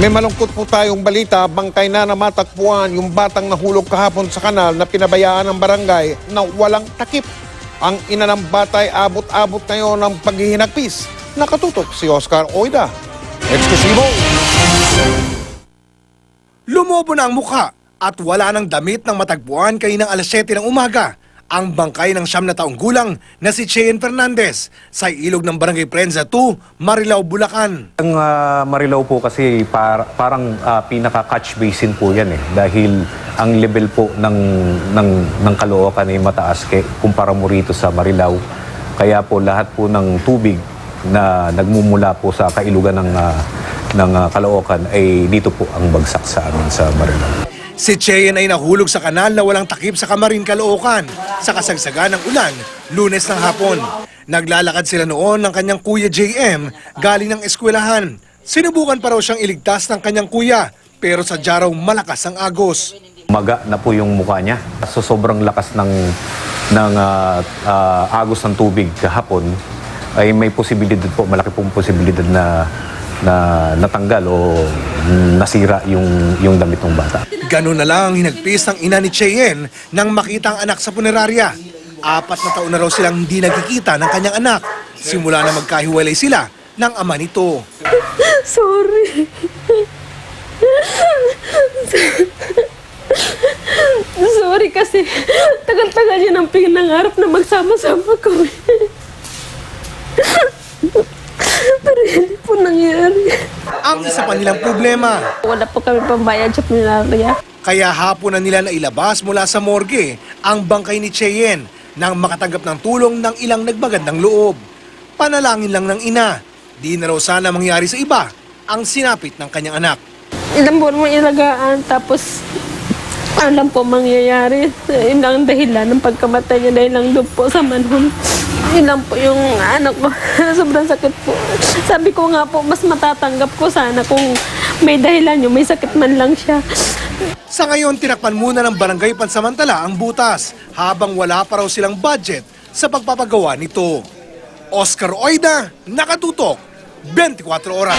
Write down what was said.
May malungkot po tayong balita, bangkay na matatagpuan yung batang nahulog kahapon sa kanal na pinabayaan ng barangay na walang takip. Ang ina ng batay abot-abot ngayon ng paghihinagpis. Nakatutok si Oscar Oida. Eksklusibo! Lumobo na ang mukha at wala ng damit ng matagpuan kaninang alas 7 ng umaga ang bangkay ng 9 na taong gulang na si Cheyenne Fernandez sa ilog ng Barangay Prensa 2, Marilao, Bulacan. Ang Marilao po kasi parang pinaka-catch basin po yan dahil ang level po ng Caloocan ay mataas kumpara mo rito sa Marilao. Kaya po lahat po ng tubig na nagmumula po sa kailugan ng Caloocan ay dito po ang bagsak sa amin sa Marilao. Si Cheyenne ay nahulog sa kanal na walang takip sa Camarin, Caloocan sa kasagsagan ng ulan Lunes ng hapon. Naglalakad sila noon ng kanyang kuya JM galing ng eskwelahan. Sinubukan pa raw siyang iligtas ng kanyang kuya pero sadya raw malakas ang agos. Maga na po yung mukha niya. So sobrang lakas ng agos ng tubig kahapon ay may posibilidad po, malaki pong posibilidad na natanggal o nasira yung damit ng bata. Ganun na lang ang hinagpis ng ina ni Cheyenne nang makita ang anak sa punerarya. 4 na taon na raw silang hindi nagkikita ng kanyang anak. Simula na magkahiwalay sila ng ama nito. Sorry. Sorry kasi tagal-tagal yun ang pinangarap na magsama-sama kami. Pero hindi po nangyari. Ang isa pa nilang problema, Wala po kami pambayad sa punerarya. kaya hapon na nila nailabas mula sa morgue ang bangkay ni Cheyenne nang makatanggap ng tulong ng ilang nagmagandang loob. Panalangin lang ng ina, di na raw sana mangyari sa iba ang sinapit ng kanyang anak. Ilang buwan mo ilagaan tapos alam po mangyayari. Yun ang dahilan ng pagkamatay niya dahil lang doon po sa manhon. Yun lang po yung anak ko. Sobrang sakit po. Sabi ko nga po, mas matatanggap ko sana kung may dahilan yun, may sakit man lang siya. Sa ngayon, tinakpan muna ng barangay pansamantala ang butas habang wala pa raw silang budget sa pagpapagawa nito. Oscar Oida, Nakatutok, 24 Oras.